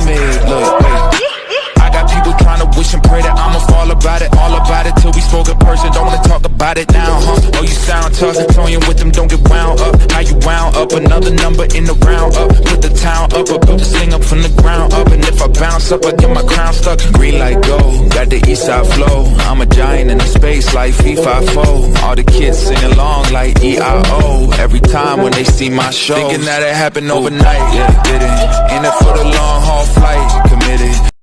timid. Look, wait. I got people trying to wish and pray that I'ma fall about it. All about it till we spoke in person. Don't wanna talk about it now, huh? Oh, you sound tough. Toying with them, don't get wound up. How you wound up? Another number in the round up. Put the town up, I built this thing up from the ground up. And if I bounce up, I get my crown stuck. Green light go, got the east side flow. I'm a giant in the space like FIFA. All the kids sing along like EIO. Every time when they see my show, thinking that it happened overnight. Yeah, didn't. In it for the long haul flight, committed.